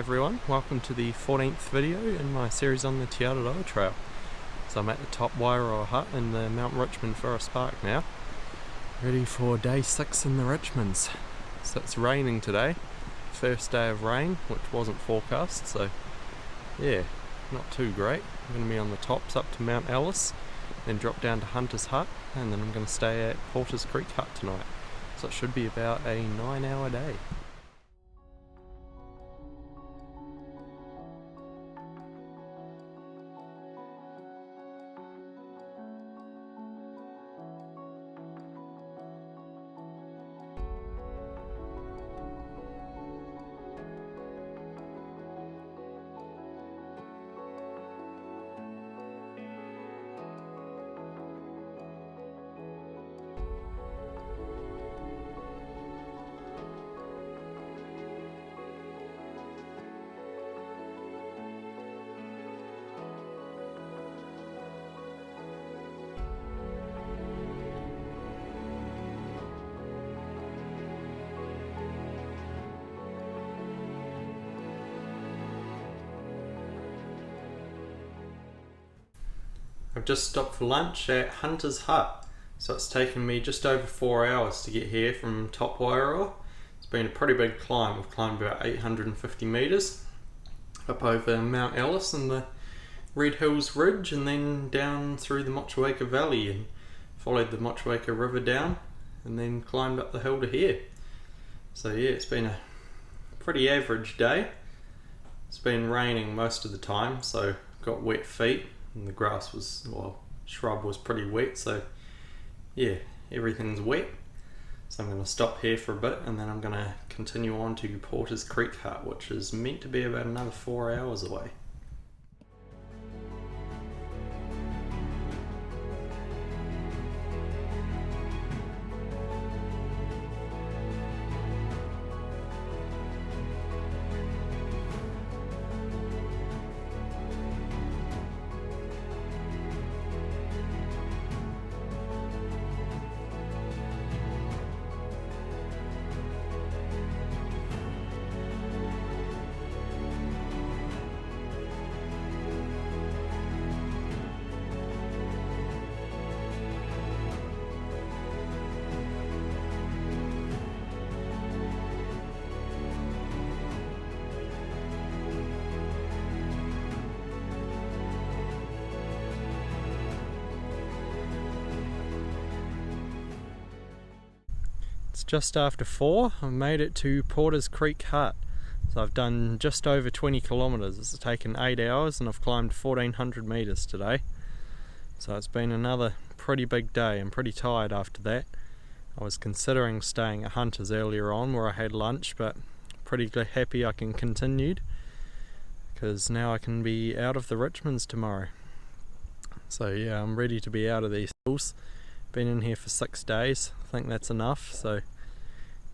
everyone, welcome to the 14th video in my series on the Te Araroa trail. So I'm at the top Wairoa Hut in the Mt Richmond Forest Park now, ready for day 6 in the Richmonds. So it's raining today, first day of rain, which wasn't forecast, so yeah, not too great. I'm going to be on the tops up to Mt Ellis, then drop down to Hunter's Hut, and then I'm going to stay at Porter's Creek Hut tonight. So it should be about a 9-hour day. I've just stopped for lunch at Hunter's Hut, so it's taken me just over 4 hours to get here from top Wairoa. It's been a pretty big climb. We've climbed about 850 metres up over Mt Ellis and the Red Hills Ridge, and then down through the Mt Valley and followed the Mt River down and then climbed up the hill to here. So yeah, it's been a pretty average day. It's been raining most of the time, so got wet feet. And the grass was, shrub was pretty wet, so yeah, everything's wet. So I'm going to stop here for a bit and then I'm going to continue on to Porter's Creek Hut, which is meant to be about another 4 hours away. It's just after 4. I've made it to Porter's Creek Hut. So I've done just over 20 kilometres. It's taken 8 hours and I've climbed 1400 metres today. So it's been another pretty big day. I'm pretty tired after that. I was considering staying at Hunter's earlier on where I had lunch, but pretty happy I can continue because now I can be out of the Richmonds tomorrow. So yeah, I'm ready to be out of these hills. Been in here for 6 days, I think that's enough. So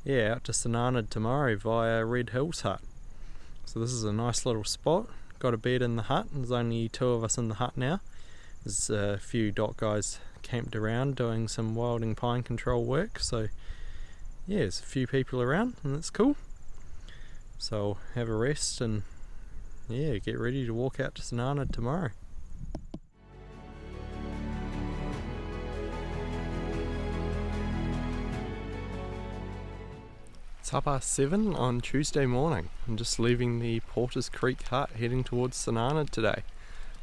yeah, out to St Arnaud tomorrow via Red Hills Hut. So this is a nice little spot. Got a bed in the hut. There's only 2 of us in the hut now. There's a few DOT guys camped around doing some wilding pine control work. So yeah, there's a few people around and that's cool. So I'll have a rest and yeah, get ready to walk out to St Arnaud tomorrow. It's 7:30 on Tuesday morning. I'm just leaving the Porter's Creek Hut heading towards St Arnaud today.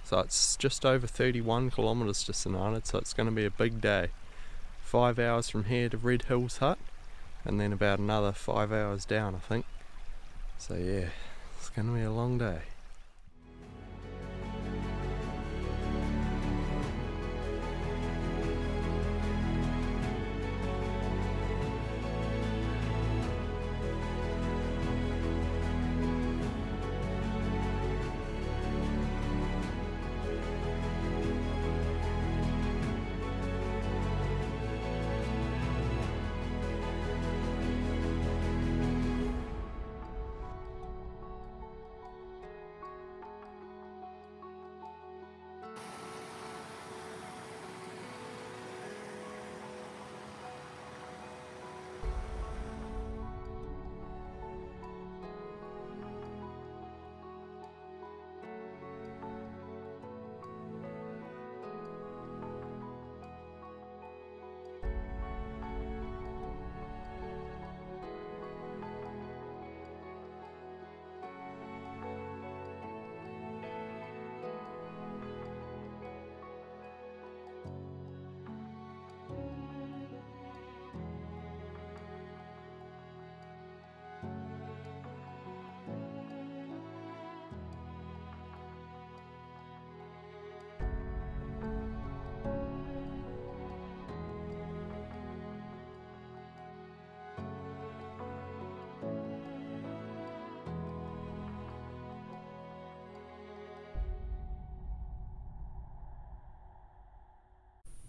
So it's just over 31 kilometres to St Arnaud, so it's going to be a big day. 5 hours from here to Red Hills Hut and then about another 5 hours down, I think. So yeah, it's going to be a long day.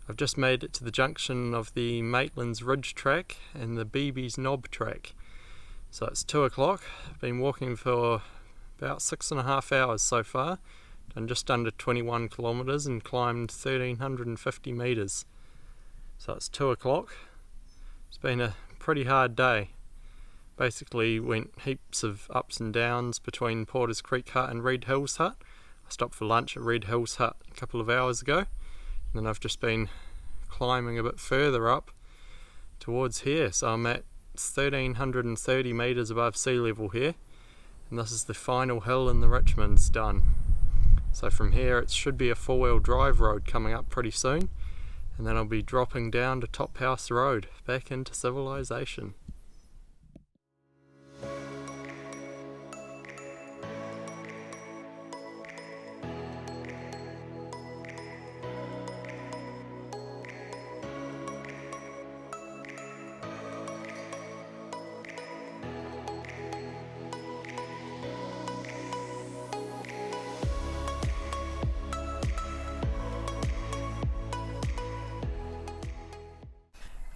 I've just made it to the junction of the Maitland's Ridge track and the Beebe's Knob track. So it's 2 o'clock. I've been walking for about 6.5 hours so far. Done just under 21 kilometres and climbed 1,350 metres. So it's 2 o'clock. It's been a pretty hard day. Basically went heaps of ups and downs between Porter's Creek Hut and Red Hills Hut. I stopped for lunch at Red Hills Hut a couple of hours ago. And then I've just been climbing a bit further up towards here. So I'm at 1,330 metres above sea level here. And this is the final hill in the Richmonds done. So from here it should be a 4-wheel drive road coming up pretty soon. And then I'll be dropping down to Top House Road, back into civilization.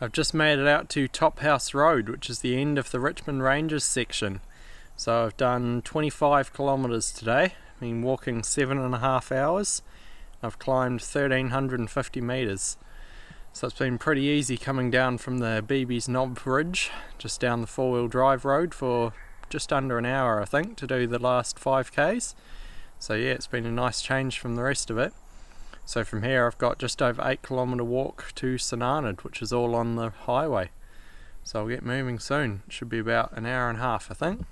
I've just made it out to Top House Road, which is the end of the Richmond Ranges section. So I've done 25 kilometres today, been walking 7.5 hours. I've climbed 1,350 metres. So it's been pretty easy coming down from the Beebe's Knob Ridge, just down the 4-wheel drive road for just under an hour I think, to do the last 5k's. So yeah, it's been a nice change from the rest of it. So from here I've got just over 8 km walk to St Arnaud, which is all on the highway. So I'll get moving soon. It should be about an hour and a half I think.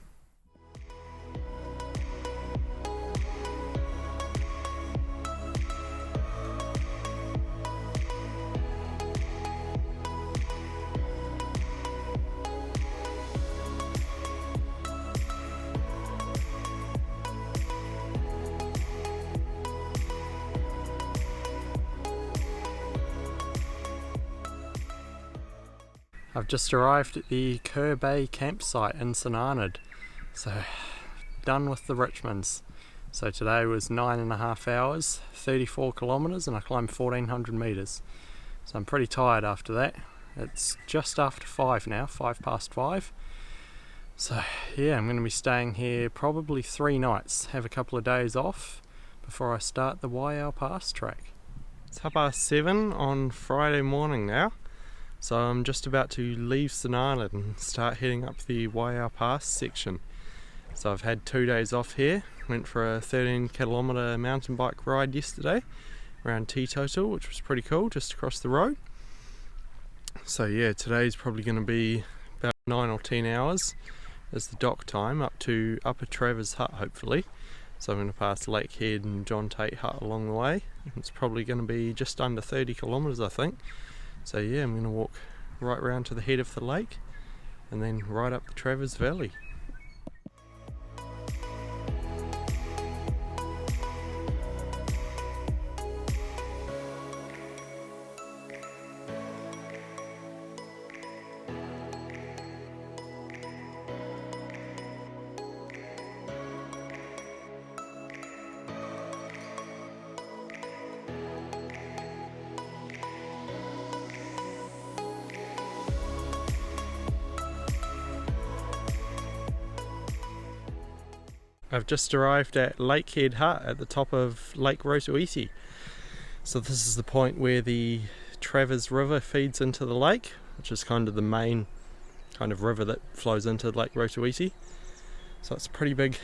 I've just arrived at the Kerr Bay campsite in St Arnaud, so done with the Richmonds. So today was 9.5 hours, 34 kilometres, and I climbed 1,400 metres. So I'm pretty tired after that. It's just after 5 now, 5:05. So yeah, I'm going to be staying here probably 3 nights, have a couple of days off before I start the Waiau Pass track. It's 7:30 on Friday morning now. So I'm just about to leave St Arnaud and start heading up the Waiau Pass section. So I've had 2 days off here, went for a 13-kilometre mountain bike ride yesterday around Teetotal, which was pretty cool, just across the road. So yeah, today's probably going to be about 9 or 10 hours as the dock time up to Upper Travers Hut hopefully. So I'm going to pass Lakehead and John Tait Hut along the way. It's probably going to be just under 30 kilometres I think. So yeah, I'm going to walk right round to the head of the lake and then right up the Travers Valley. I've just arrived at Lakehead Hut at the top of Lake Rotoiti. So this is the point where the Travers River feeds into the lake, which is kind of the main kind of river that flows into Lake Rotoiti. So it's a pretty big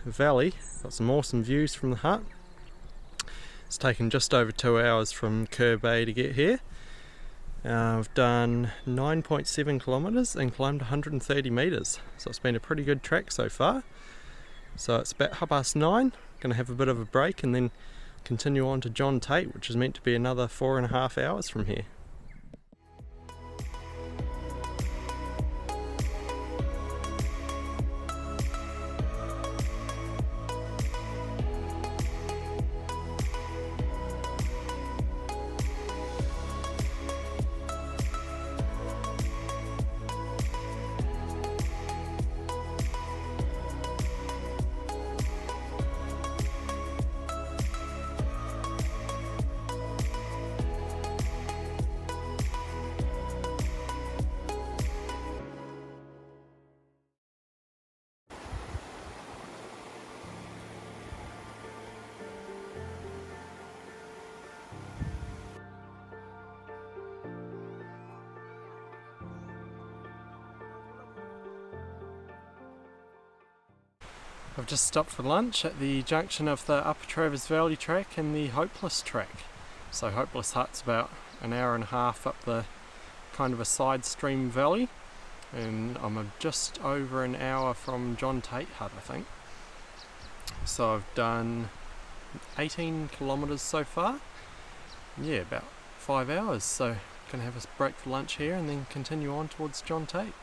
valley, got some awesome views from the hut. It's taken just over 2 hours from Kerr Bay to get here. I've done 9.7 kilometres and climbed 130 metres, so it's been a pretty good trek so far. So it's about 9:30, going to have a bit of a break and then continue on to John Tait, which is meant to be another 4.5 hours from here. I've just stopped for lunch at the junction of the Upper Travers Valley track and the Hopeless track. So Hopeless Hut's about an hour and a half up the kind of a side stream valley, and I'm just over an hour from John Tait Hut, I think. So I've done 18 kilometres so far. Yeah, about 5 hours, so gonna have a break for lunch here and then continue on towards John Tait.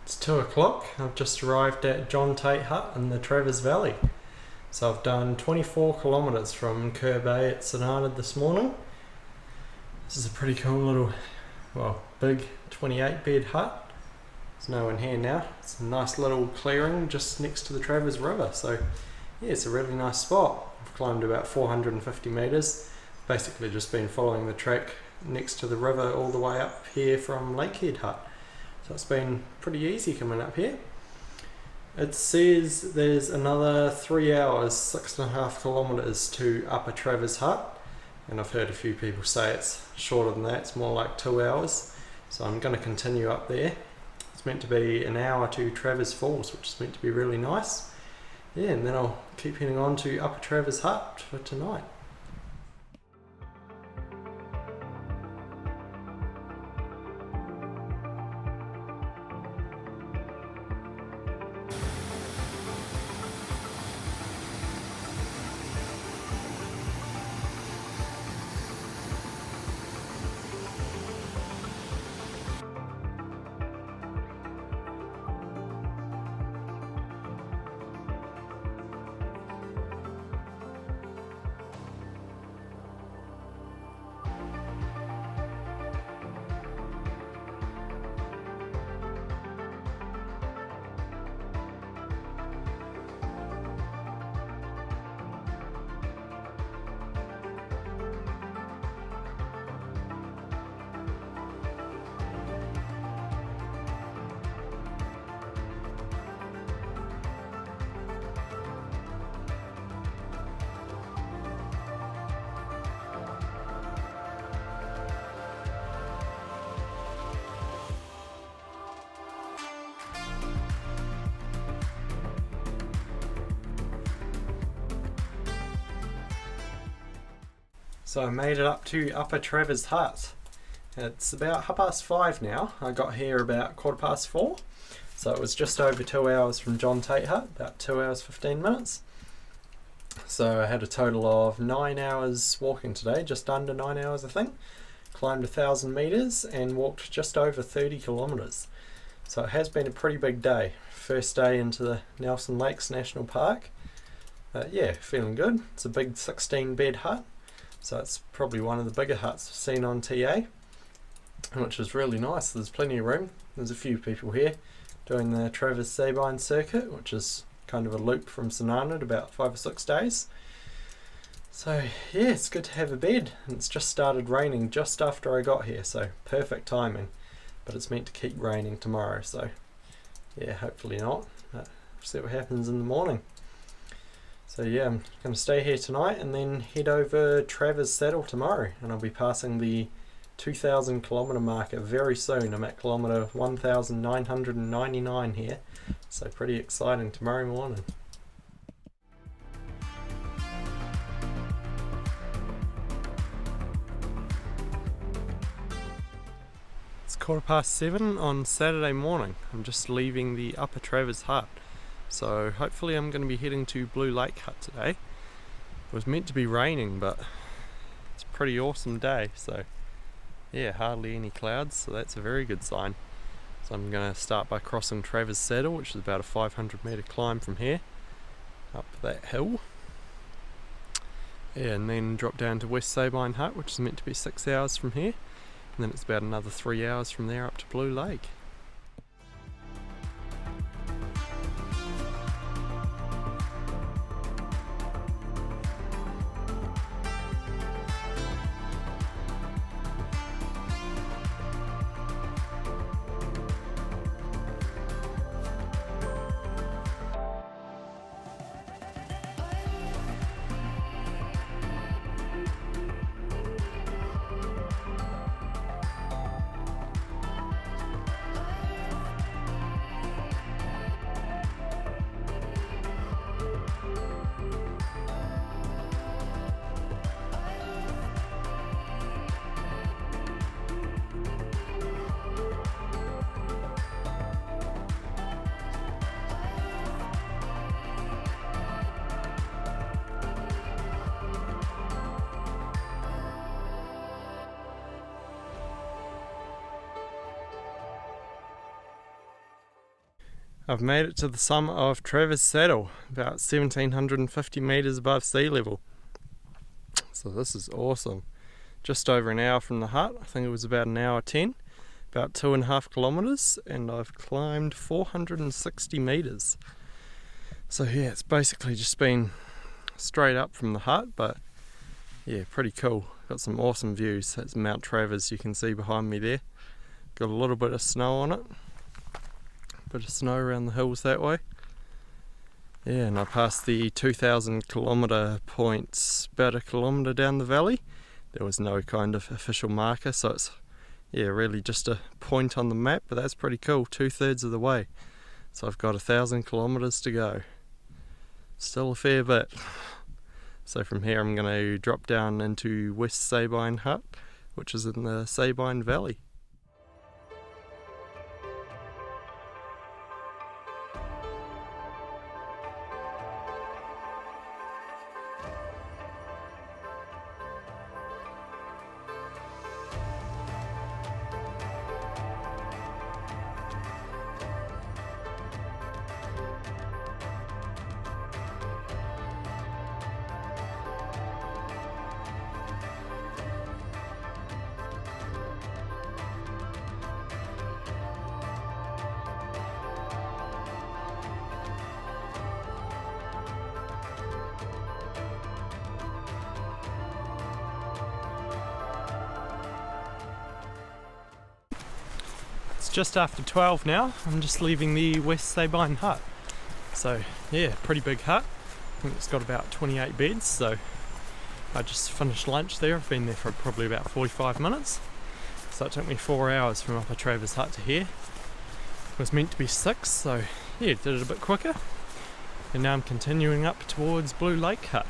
It's 2 o'clock. I've just arrived at John Tait Hut in the Travers Valley. So I've done 24 kilometres from Kerr Bay at St Arnaud this morning. This is a pretty cool little, well, big 28 bed hut. There's no one here now. It's a nice little clearing just next to the Travers River. So yeah, it's a really nice spot. I've climbed about 450 metres. Basically just been following the track next to the river all the way up here from Lakehead Hut. So it's been pretty easy coming up here. It says there's another 3 hours, 6.5 kilometres to Upper Travers Hut, and I've heard a few people say it's shorter than that, it's more like 2 hours. So I'm going to continue up there. It's meant to be an hour to Travers Falls, which is meant to be really nice. Yeah, and then I'll keep heading on to Upper Travers Hut for tonight. So I made it up to Upper Travers Hut. It's about 5:30 now. I got here about 4:15. So it was just over 2 hours from John Tait Hut, about 2 hours 15 minutes. So I had a total of 9 hours walking today, just under 9 hours I think. Climbed 1,000 metres and walked just over 30 kilometres. So it has been a pretty big day. First day into the Nelson Lakes National Park. Yeah, feeling good. It's a big 16 bed hut. So it's probably one of the bigger huts I've seen on TA, which is really nice. There's plenty of room. There's a few people here doing the Travers Sabine circuit, which is kind of a loop from St Arnaud, about 5 or 6 days. So yeah, it's good to have a bed. And it's just started raining just after I got here, so perfect timing. But it's meant to keep raining tomorrow, so yeah, hopefully not. But we'll see what happens in the morning. So yeah, I'm going to stay here tonight and then head over Travers Saddle tomorrow, and I'll be passing the 2,000 kilometre marker very soon. I'm at kilometre 1,999 here, so pretty exciting tomorrow morning. It's 7:15 on Saturday morning. I'm just leaving the Upper Travers Hut. So hopefully I'm going to be heading to Blue Lake Hut today. It was meant to be raining, but it's a pretty awesome day. So yeah, hardly any clouds, so that's a very good sign. So I'm going to start by crossing Travers Saddle, which is about a 500 metre climb from here up that hill. Yeah, and then drop down to West Sabine Hut, which is meant to be 6 hours from here. And then it's about another 3 hours from there up to Blue Lake. I've made it to the summit of Travers Saddle, about 1750 metres above sea level. So this is awesome. Just over an hour from the hut. I think it was about an hour 10, about 2.5 kilometres, and I've climbed 460 metres. So yeah, it's basically just been straight up from the hut, but yeah, pretty cool. Got some awesome views. That's Mt Travers, you can see behind me there. Got a little bit of snow on it. Bit of snow around the hills that way. Yeah, and I passed the 2,000 kilometre point about a kilometre down the valley. There was no kind of official marker, so it's really just a point on the map, but that's pretty cool, 2/3 of the way. So I've got 1,000 kilometres to go. Still a fair bit. So from here I'm going to drop down into West Sabine Hut, which is in the Sabine Valley. Just after 12 now. I'm just leaving the West Sabine Hut. So yeah, pretty big hut. I think it's got about 28 beds, so I just finished lunch there. I've been there for probably about 45 minutes. So it took me 4 hours from Upper Travers Hut to here. It was meant to be 6, so yeah, did it a bit quicker. And now I'm continuing up towards Blue Lake Hut,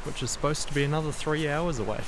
which is supposed to be another 3 hours away.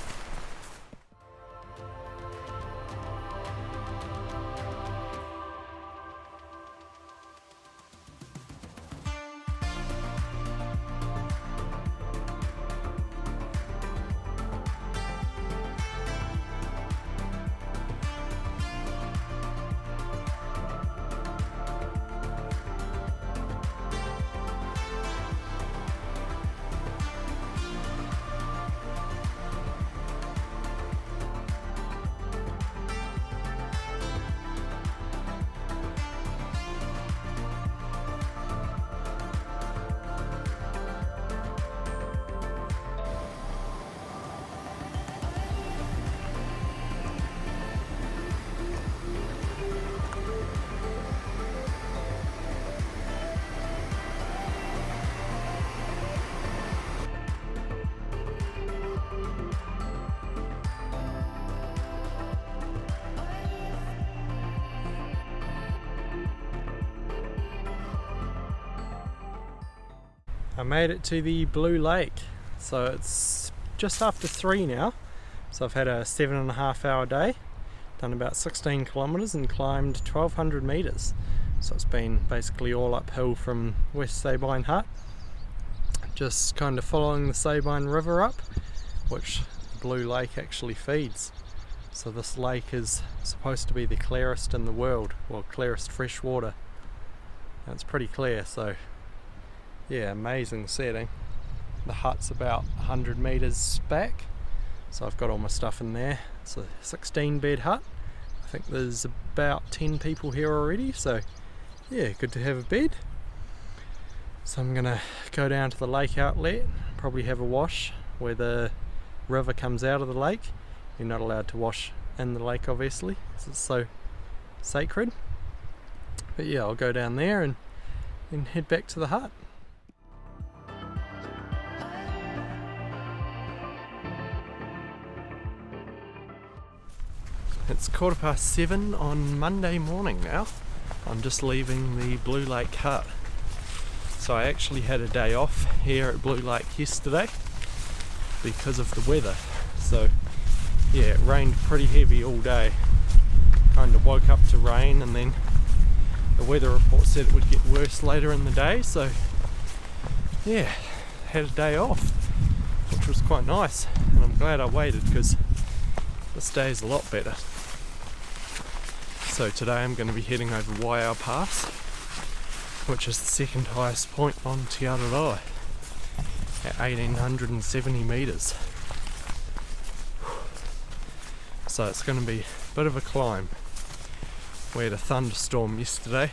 I made it to the Blue Lake, so it's just after 3 now. So I've had a 7.5 hour day, done about 16 kilometres and climbed 1,200 metres. So it's been basically all uphill from West Sabine Hut, just kind of following the Sabine River up, which the Blue Lake actually feeds. So this lake is supposed to be the clearest in the world, well, clearest fresh water. And it's pretty clear, so yeah, amazing setting. The hut's about 100 metres back, so I've got all my stuff in there. It's a 16 bed hut. I think there's about 10 people here already, so yeah, good to have a bed. So I'm gonna go down to the lake outlet, probably have a wash where the river comes out of the lake. You're not allowed to wash in the lake, obviously, because it's so sacred. But yeah, I'll go down there and head back to the hut. It's 7:15 on Monday morning now. I'm just leaving the Blue Lake Hut. So I actually had a day off here at Blue Lake yesterday because of the weather. So yeah, it rained pretty heavy all day. Kind of woke up to rain, and then the weather report said it would get worse later in the day. So yeah, had a day off, which was quite nice, and I'm glad I waited because this day is a lot better. So today I'm going to be heading over Waiau Pass, which is the second highest point on Te Araroa at 1870 metres. So it's going to be a bit of a climb. We had a thunderstorm yesterday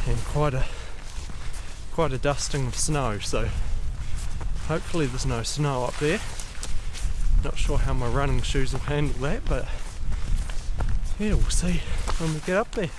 and quite a dusting of snow, so hopefully there's no snow up there. Not sure how my running shoes will handle that, but yeah, we'll see when we get up there.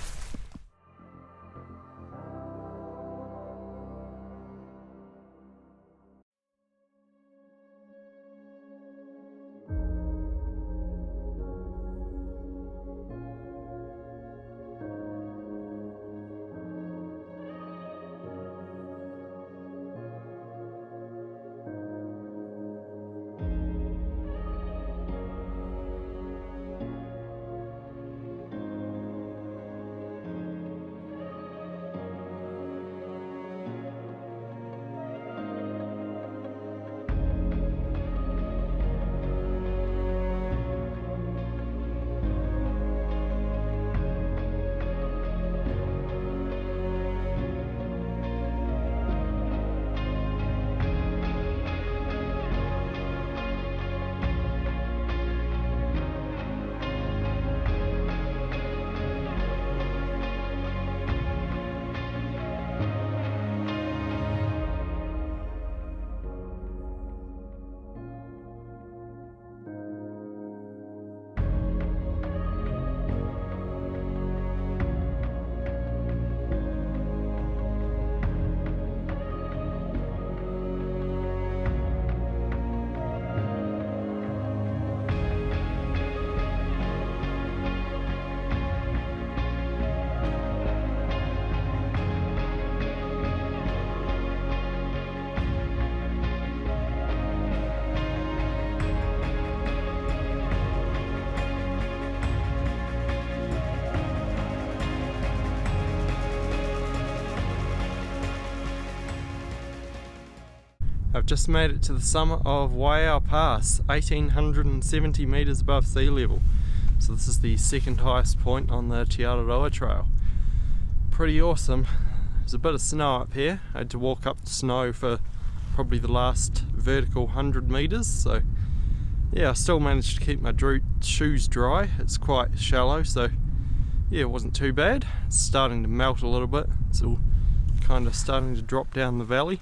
I've just made it to the summit of Waiau Pass, 1870 metres above sea level. So this is the second highest point on the Te Araroa trail. Pretty awesome. There's a bit of snow up here. I had to walk up the snow for probably the last vertical 100 metres, so yeah, I still managed to keep my shoes dry. It's quite shallow, so yeah, it wasn't too bad. It's starting to melt a little bit. It's all kind of starting to drop down the valley.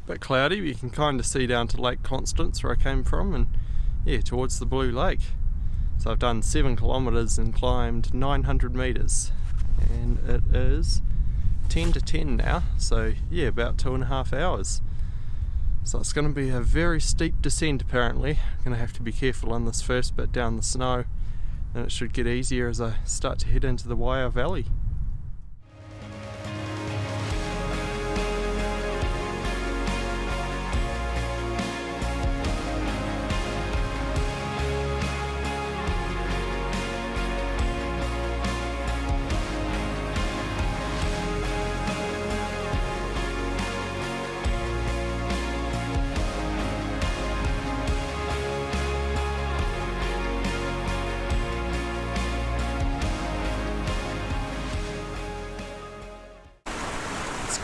Bit cloudy, but you can kind of see down to Lake Constance where I came from, and yeah, towards the Blue Lake. So I've done 7 kilometres and climbed 900 metres, and it is 10 to 10 now, so yeah, about 2.5 hours. So it's going to be a very steep descent apparently. I'm going to have to be careful on this first bit down the snow, and it should get easier as I start to head into the Waiau Valley.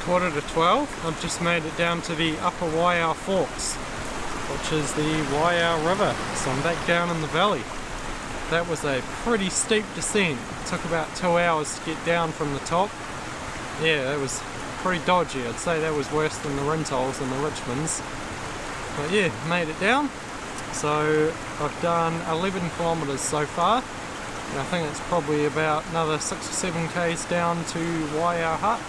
Quarter to 12. I've just made it down to the Upper Waiau Forks, which is the Waiau River, so I'm back down in the valley. That was a pretty steep descent. It took about 2 hours to get down from the top. Yeah, that was pretty dodgy. I'd say that was worse than the Rintols and the Richmonds. But yeah, made it down. So I've done 11 kilometres so far, and I think it's probably about another 6 or 7 k's down to Waiau Hut.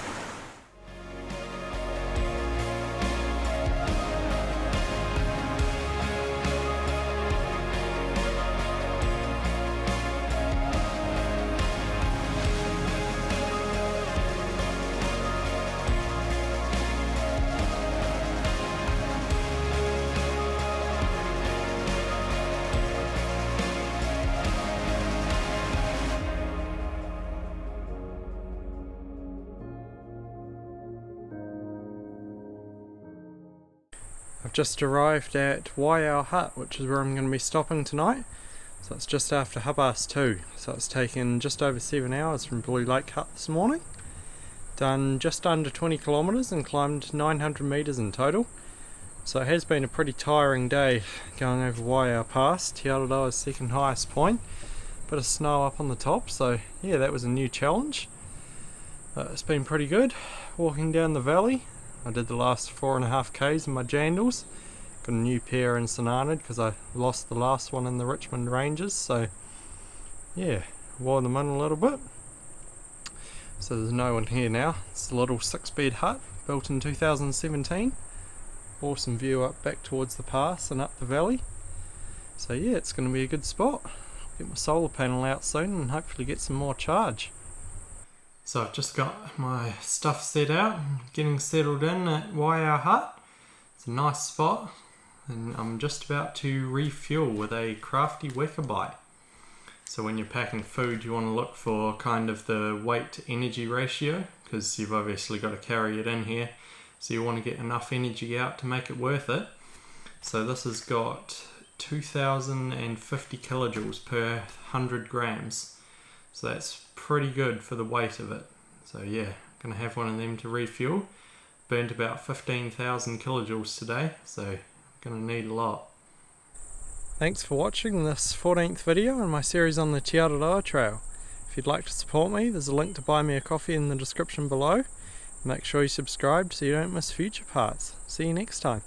I've just arrived at Waiau Hut, which is where I'm going to be stopping tonight. So it's just after 2:30, so it's taken just over 7 hours from Blue Lake Hut this morning. done just under 20 kilometres and climbed 900 metres in total. So it has been a pretty tiring day going over Waiau Pass, Te Araroa's second highest point. Bit of snow up on the top, so yeah, that was a new challenge. It's been pretty good walking down the valley. I did the last 4.5 k's in my jandals. Got a new pair in St Arnaud because I lost the last one in the Richmond Ranges, so yeah, wore them in a little bit. So there's no one here now. It's a little 6-bed hut built in 2017. Awesome view up back towards the pass and up the valley. So yeah, it's going to be a good spot. Get my solar panel out soon and hopefully get some more charge. So I've just got my stuff set out, getting settled in at Waiau Hut. It's a nice spot and I'm just about to refuel with a crafty Weka. So when you're packing food, you want to look for kind of the weight to energy ratio, because you've obviously got to carry it in here. So you want to get enough energy out to make it worth it. So this has got 2050 kilojoules per 100 grams. So that's pretty good for the weight of it. So yeah, gonna have one of them to refuel. Burnt about 15,000 kilojoules today, so gonna need a lot. Thanks for watching this 14th video in my series on the Te Araroa Trail. If you'd like to support me, there's a link to buy me a coffee in the description below. Make sure you subscribe so you don't miss future parts. See you next time.